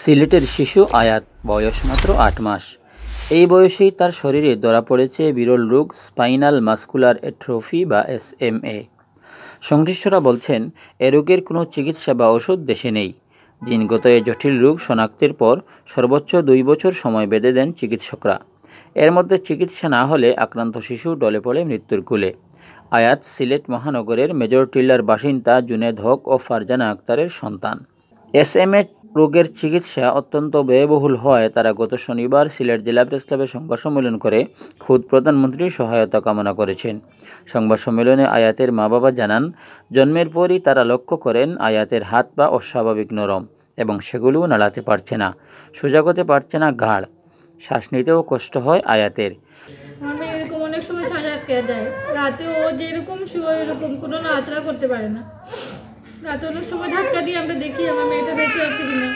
সিলেটের শিশু আয়াত, বয়স মাত্র ৮ মাস। এই বয়সেই তার শরীরে ধরা পড়েছে বিরল রোগ স্পাইনাল মাস্কুলার অ্যাট্রফি বা SMA। সংশ্লিষ্টরা বলছেন, এ রোগের কোনো চিকিৎসা বা ওষুধ দেশে নেই। জিনগত এ জটিল রোগ শনাক্তের পর সর্বোচ্চ ২ বছর সময় বেঁধে দেন চিকিৎসকরা। এর মধ্যে চিকিৎসা না হলে আক্রান্ত শিশু ঢলে পড়ে মৃত্যুর কোলে। আয়াত সিলেট মহানগরের মেজর টিল্লার বাসিন্দা জুনেদ হক ও ফারজানা আক্তারের সন্তান। SMA রোগের চিকিৎসা অত্যন্ত ব্যয়বহুল হওয়ায় তারা গত শনিবার সিলেট জেলা প্রেসক্লাবে সংবাদ সম্মেলন করে খোদ প্রধানমন্ত্রীর সহায়তা কামনা করেছেন। সংবাদ সম্মেলনে আয়াতের মা-বাবা জানান, জন্মের পরই তারা লক্ষ্য করেন আয়াতের হাত পা অস্বাভাবিক নরম এবং সেগুলোও নাড়াতে পারছে না, সোজা করতে পারছে না ঘাড়। শ্বাস নিতেও কষ্ট হয় আয়াতের। এরকম অনেক সময় শ্বাস আটকে যায়, রাতে ও যেরকম শুয়ে এরকম কোনো নাড়াচাড়া করতে পারে না। রাতে অনেক সময় ধাক্কা দিয়ে আমরা দেখি আমার মেয়েটা বেঁচে আছে কিনা।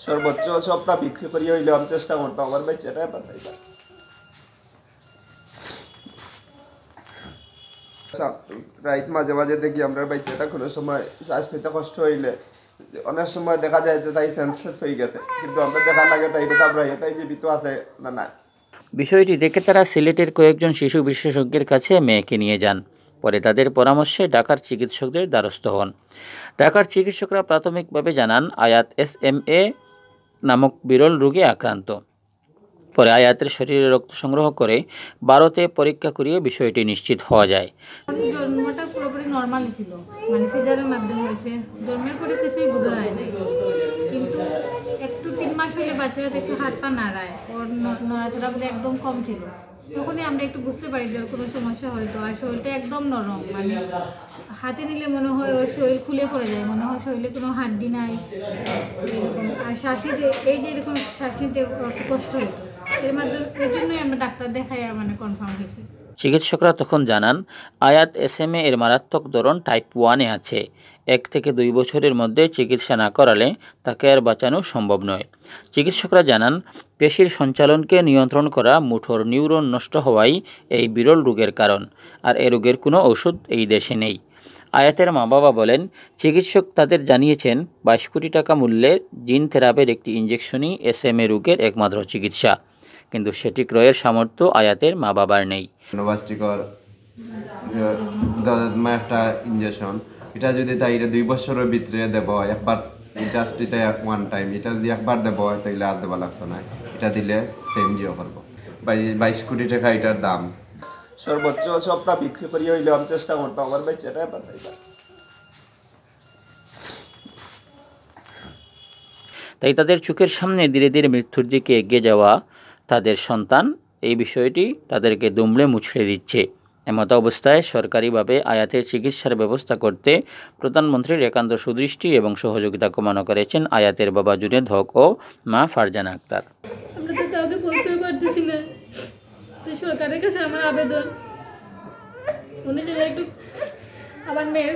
সর্বোচ্চ সপ্তাহ বিক্রি করি হইলে আমি চেষ্টা করতাম আমার বাচ্চাটা বাঁচাইবার। রাইত মাঝে মাঝে দেখি আমরা বাচ্চাটা কোনো সময় শ্বাস নিতে কষ্ট হইলে অনেক সময় দেখা যায় যে তাই সেন্সলেস হয়ে গেছে, কিন্তু আমরা দেখা লাগে তাইটা আমরা এটাই জীবিত আছে না নাই। বিষয়টি দেখে তারা সিলেটের কয়েকজন শিশু বিশেষজ্ঞের কাছে মেয়েকে নিয়ে যান। পরে তাদের পরামর্শে ঢাকার চিকিৎসকদের দ্বারস্থ হন। ঢাকার চিকিৎসকরা প্রাথমিকভাবে জানান আয়াত SMA নামক বিরল রোগে আক্রান্ত। পরে আয়াতের শরীরে রক্ত সংগ্রহ করে ভারতে পরীক্ষা করিয়ে বিষয়টি নিশ্চিত হওয়া যায়। জন্মটা পুরোপুরি নর্মাল ছিল, মানে সিজারের মাধ্যমে হয়েছে। জন্মের পরে কিছুই বোঝা যায় না, কিন্তু একটু 3 মাস হলে বাচ্চারা একটু হাত পা নাড়ায়, ওর নড়াচড়াগুলো একদম কম ছিল। তখনই আমরা একটু বুঝতে পারি যে ওর কোনো সমস্যা হয়তো। আর শরীরটা একদম নরম, মানে হাতে নিলে মনে হয় ওর শরীর খুলে পড়ে যায়, মনে হয় শরীরে কোনো হাড্ডি নাই। আর শ্বাস নিতে, এই যে এরকম শ্বাস নিতে কষ্ট হতো, এর মাধ্যমে এই জন্যই আমরা ডাক্তার দেখাই মানে কনফার্ম হয়েছে। চিকিৎসকরা তখন জানান আয়াত SMA এর মারাত্মক ধরন টাইপ 1-এ আছে। 1 থেকে 2 বছরের মধ্যে চিকিৎসা না করালে তাকে আর বাঁচানো সম্ভব নয়। চিকিৎসকরা জানান, পেশির সঞ্চালনকে নিয়ন্ত্রণ করা মুঠোর নিউরন নষ্ট হওয়াই এই বিরল রোগের কারণ। আর এ রোগের কোনো ওষুধ এই দেশে নেই। আয়াতের মা-বাবা বলেন, চিকিৎসক তাদের জানিয়েছেন 22 কোটি টাকা মূল্যের জিন থেরাপির একটি ইঞ্জেকশনই SMA রোগের একমাত্র চিকিৎসা, কিন্তু সেটি ক্রয়ের সামর্থ্য আয়াতের মা-বাবার নেই। একটা ইঞ্জেকশন, এটা যদি তাই 2 বছরের ভিতরে দেব, একবার জাস্ট এটা ওয়ান টাইম, এটা যদি একবার দেব তাইলে আর দেওয়া লাগতো না। এটা দিলে এনজিও করবো। 22 কোটি টাকা এটার দাম। সর্বোচ্চ সপ্তাহ বিক্রি করি হইলে আমি চেষ্টা করতাম আমার বাচ্চাটা বাঁচাইবার। তাই তাদের চোখের সামনে ধীরে ধীরে মৃত্যুর দিকে এগিয়ে যাওয়া তাদের সন্তান, এই বিষয়টি তাদেরকে দুমড়ে মুচড়ে দিচ্ছে। এমত অবস্থায় সরকারিভাবে আয়াতের চিকিৎসার ব্যবস্থা করতে প্রধানমন্ত্রীর একান্ত সুদৃষ্টি এবং সহযোগিতা কামনা করেছেন আয়াতের বাবা জুনেদ হক ও মা ফারজানা আক্তার। আমরা তো কাউকে বলতে পারতেছি না, তো সরকারের কাছে আমার আবেদন, উনি যেন একটু আমার মেয়ের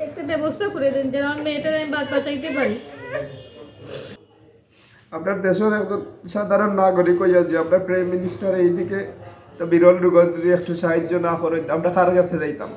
একটা ব্যবস্থা করে দেন, যেন আমার মেয়েটার আমি বাঁচাইতে পারি। আপনার দেশের একজন সাধারণ নাগরিক হইয়া যে আপনার প্রাইম মিনিস্টার এইদিকে বিরল রোগ যদি একটু সাহায্য না করে আমরা কার কাছে যাইতাম।